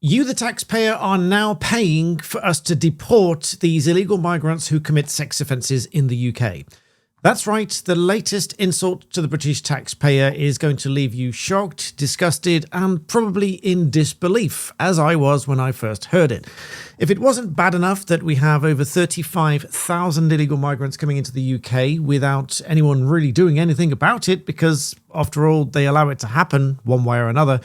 You, the taxpayer, are now paying for us to deport these illegal migrants who commit sex offences in the UK. That's right, the latest insult to the British taxpayer is going to leave you shocked, disgusted, and probably in disbelief, as I was when I first heard it. If it wasn't bad enough that we have over 35,000 illegal migrants coming into the UK without anyone really doing anything about it, because after all, they allow it to happen one way or another.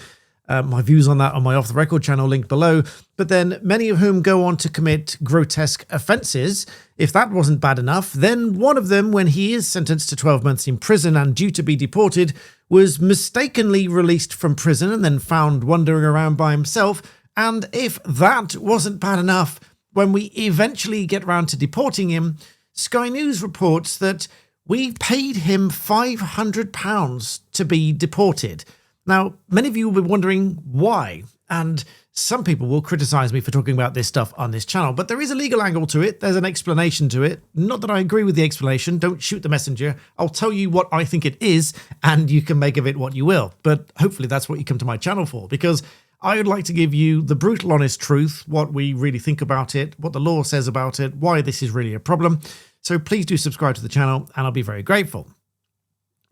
My views on that on my Off the Record channel linked below, but then many of whom go on to commit grotesque offences. If that wasn't bad enough, then one of them, when he is sentenced to 12 months in prison and due to be deported, was mistakenly released from prison and then found wandering around by himself. And if that wasn't bad enough, when we eventually get round to deporting him, Sky News reports that we paid him £500 to be deported. Now, many of you will be wondering why, and some people will criticise me for talking about this stuff on this channel, but there is a legal angle to it, there's an explanation to it. Not that I agree with the explanation, don't shoot the messenger. I'll tell you what I think it is, and you can make of it what you will. But hopefully that's what you come to my channel for, because I would like to give you the brutal honest truth, what we really think about it, what the law says about it, why this is really a problem. So please do subscribe to the channel, and I'll be very grateful.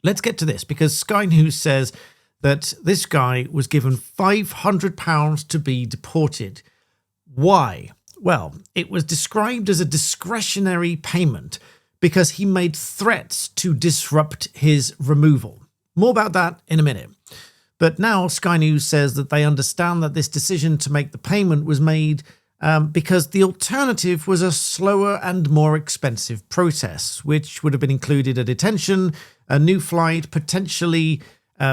Let's get to this, because Sky News says that this guy was given £500 to be deported. Why? Well, it was described as a discretionary payment because he made threats to disrupt his removal. More about that in a minute. But now Sky News says that they understand that this decision to make the payment was made because the alternative was a slower and more expensive process, which would have been included a detention, a new flight, potentially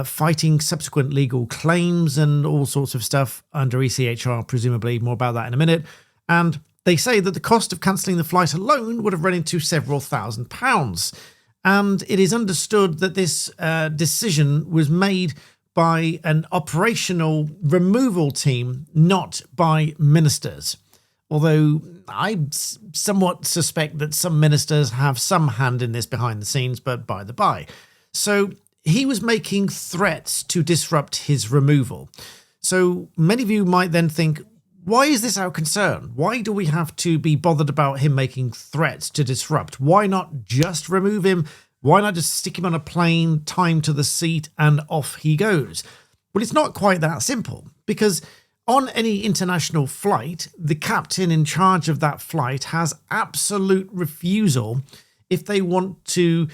fighting subsequent legal claims and all sorts of stuff under ECHR, presumably. More about that in a minute. And they say that the cost of cancelling the flight alone would have run into several £1,000s. And it is understood that this decision was made by an operational removal team, not by ministers. Although I somewhat suspect that some ministers have some hand in this behind the scenes, but by the by. So he was making threats to disrupt his removal. So many of you might then think, why is this our concern? Why do we have to be bothered about him making threats to disrupt? Why not just remove him? Why not just stick him on a plane, tie him to the seat, and off he goes? Well, it's not quite that simple, because on any international flight, the captain in charge of that flight has absolute refusal if they want to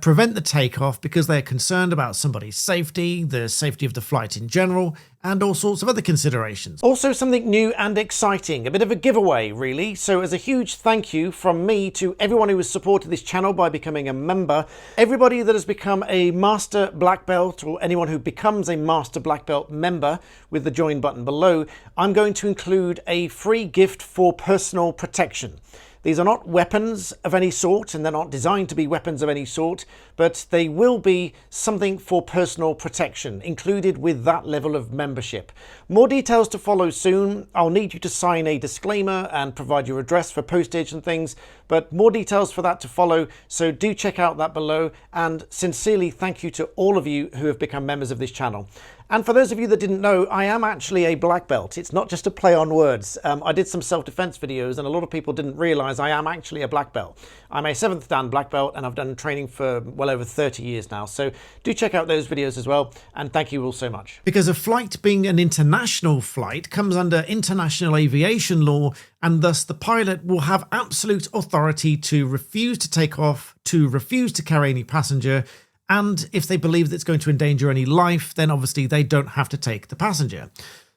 prevent the takeoff because they're concerned about somebody's safety, the safety of the flight in general, and all sorts of other considerations. Also something new and exciting, a bit of a giveaway really. So as a huge thank you from me to everyone who has supported this channel by becoming a member, everybody that has become a Master Black Belt or anyone who becomes a Master Black Belt member with the join button below, I'm going to include a free gift for personal protection. These are not weapons of any sort, and they're not designed to be weapons of any sort, but they will be something for personal protection, included with that level of membership. More details to follow soon. I'll need you to sign a disclaimer and provide your address for postage and things, but more details for that to follow, so do check out that below, and sincerely thank you to all of you who have become members of this channel. And for those of you that didn't know, I am actually a black belt. It's not just a play on words. I did some self-defense videos and a lot of people didn't realize I am actually a black belt. I'm a 7th Dan black belt and I've done training for well over 30 years now. So do check out those videos as well. And thank you all so much. Because a flight being an international flight comes under international aviation law, and thus the pilot will have absolute authority to refuse to take off, to refuse to carry any passenger, and if they believe that it's going to endanger any life, then obviously they don't have to take the passenger.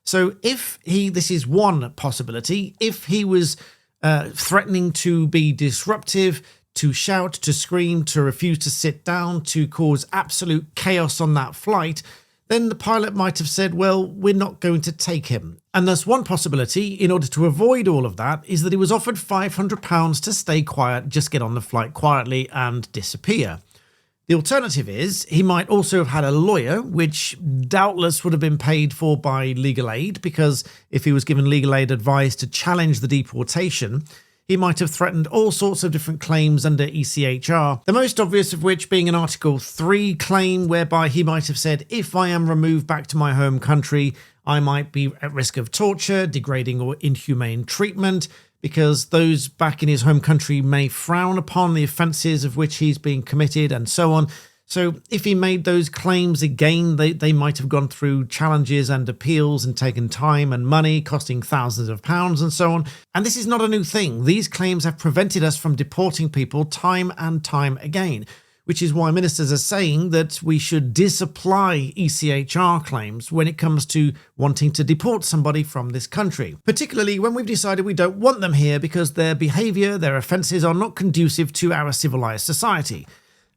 So if this is one possibility, if he was threatening to be disruptive, to shout, to scream, to refuse to sit down, to cause absolute chaos on that flight, then the pilot might have said, well, we're not going to take him. And thus one possibility, in order to avoid all of that, is that he was offered £500 to stay quiet, just get on the flight quietly and disappear. The alternative is he might also have had a lawyer, which doubtless would have been paid for by legal aid, because if he was given legal aid advice to challenge the deportation, He might have threatened all sorts of different claims under ECHR, the most obvious of which being an Article 3 claim whereby he might have said, if I am removed back to my home country, I might be at risk of torture, degrading or inhumane treatment, because those back in his home country may frown upon the offences of which he's being committed and so on. So if he made those claims again, they might have gone through challenges and appeals and taken time and money, costing thousands of pounds and so on. And this is not a new thing. These claims have prevented us from deporting people time and time again, which is why ministers are saying that we should disapply ECHR claims when it comes to wanting to deport somebody from this country, particularly when we've decided we don't want them here because their behaviour, their offences are not conducive to our civilised society.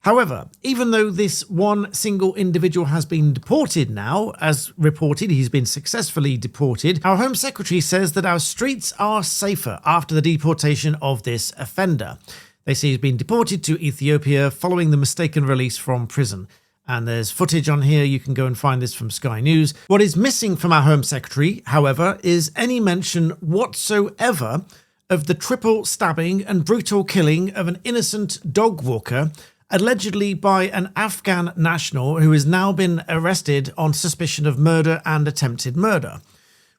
However, even though this one single individual has been deported now, as reported, he's been successfully deported, our Home Secretary says that our streets are safer after the deportation of this offender. They say he's been deported to Ethiopia following the mistaken release from prison. And there's footage on here, you can go and find this from Sky News. What is missing from our Home Secretary, however, is any mention whatsoever of the triple stabbing and brutal killing of an innocent dog walker, allegedly by an Afghan national who has now been arrested on suspicion of murder and attempted murder,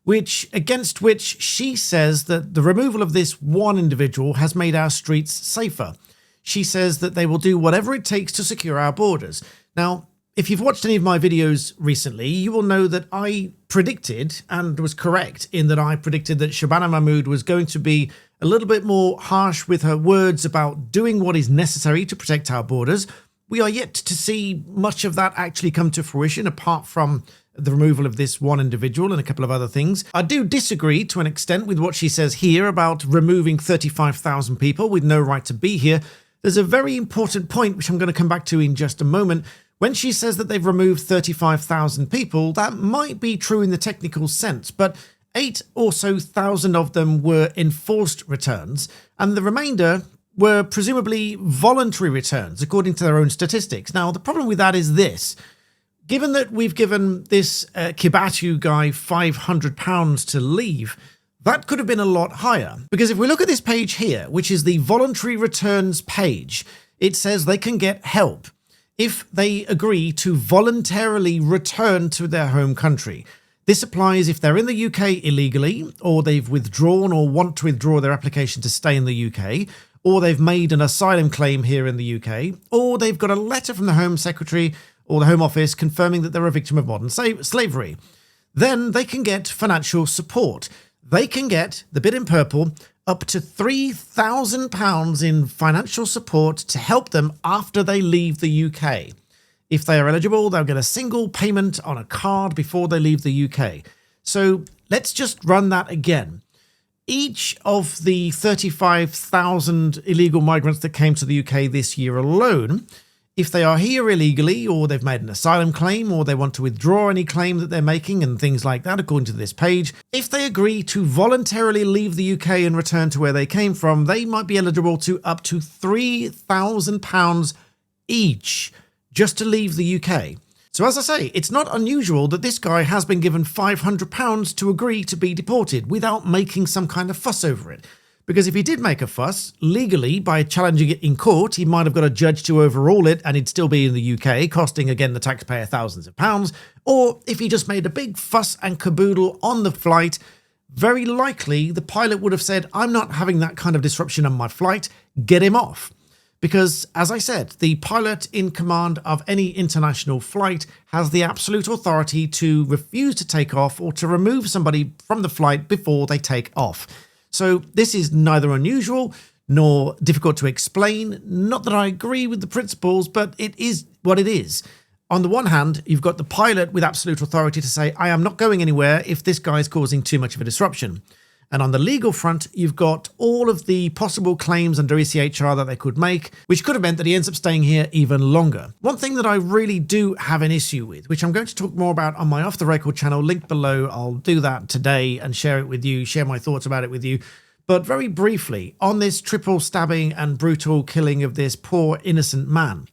against which she says that the removal of this one individual has made our streets safer. She says that they will do whatever it takes to secure our borders. Now, if you've watched any of my videos recently, you will know that I predicted, and was correct in that I predicted that Shabana Mahmood was going to be a little bit more harsh with her words about doing what is necessary to protect our borders. We are yet to see much of that actually come to fruition, apart from the removal of this one individual and a couple of other things. I do disagree to an extent with what she says here about removing 35,000 people with no right to be here. There's a very important point, which I'm going to come back to in just a moment. When she says that they've removed 35,000 people, that might be true in the technical sense, but 8,000 or so of them were enforced returns, and the remainder were presumably voluntary returns, according to their own statistics. Now, the problem with that is this. Given that we've given this Kebatu guy £500 to leave, that could have been a lot higher. Because if we look at this page here, which is the voluntary returns page, it says they can get help if they agree to voluntarily return to their home country. This applies if they're in the UK illegally, or they've withdrawn or want to withdraw their application to stay in the UK, or they've made an asylum claim here in the UK, or they've got a letter from the Home Secretary or the Home Office confirming that they're a victim of modern slavery. Then they can get financial support. They can get, the bit in purple, up to £3,000 in financial support to help them after they leave the UK. If they are eligible, they'll get a single payment on a card before they leave the UK. So let's just run that again. Each of the 35,000 illegal migrants that came to the UK this year alone, if they are here illegally, or they've made an asylum claim, or they want to withdraw any claim that they're making and things like that, according to this page, if they agree to voluntarily leave the UK and return to where they came from, they might be eligible to up to £3,000 each just to leave the UK. So as I say, it's not unusual that this guy has been given £500 to agree to be deported without making some kind of fuss over it. Because if he did make a fuss, legally, by challenging it in court, he might have got a judge to overrule it and he'd still be in the UK, costing, again, the taxpayer thousands of pounds. Or if he just made a big fuss and caboodle on the flight, very likely the pilot would have said, I'm not having that kind of disruption on my flight, get him off. Because, as I said, the pilot in command of any international flight has the absolute authority to refuse to take off or to remove somebody from the flight before they take off. So this is neither unusual nor difficult to explain. Not that I agree with the principles, but it is what it is. On the one hand, you've got the pilot with absolute authority to say, I am not going anywhere if this guy is causing too much of a disruption. And on the legal front, you've got all of the possible claims under ECHR that they could make, which could have meant that he ends up staying here even longer. One thing that I really do have an issue with, which I'm going to talk more about on my Off the Record channel, linked below. I'll do that today and share it with you, share my thoughts about it with you. But very briefly, on this triple stabbing and brutal killing of this poor innocent man,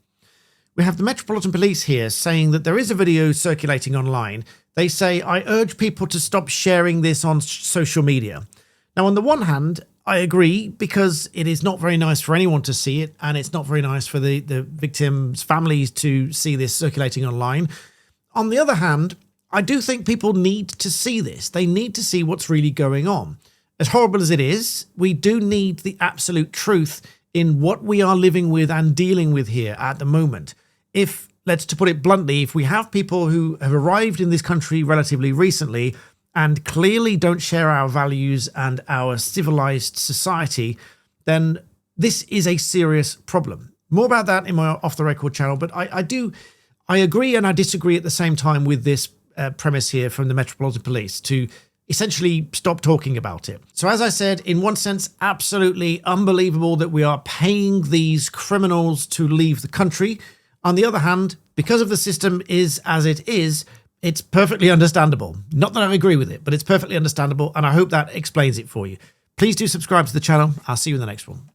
we have the Metropolitan Police here saying that there is a video circulating online. They say, I urge people to stop sharing this on social media. Now, on the one hand, I agree, because it is not very nice for anyone to see it, and it's not very nice for the victims' families to see this circulating online. On the other hand, I do think people need to see this. They need to see what's really going on. As horrible as it is, we do need the absolute truth in what we are living with and dealing with here at the moment. If, to put it bluntly, if we have people who have arrived in this country relatively recently and clearly don't share our values and our civilized society, then this is a serious problem. More about that in my Off the Record channel, but I agree and I disagree at the same time with this premise here from the Metropolitan Police to essentially stop talking about it. So as I said, in one sense, absolutely unbelievable that we are paying these criminals to leave the country. On the other hand, because of the system is as it is, it's perfectly understandable. Not that I agree with it, but it's perfectly understandable, and I hope that explains it for you. Please do subscribe to the channel. I'll see you in the next one.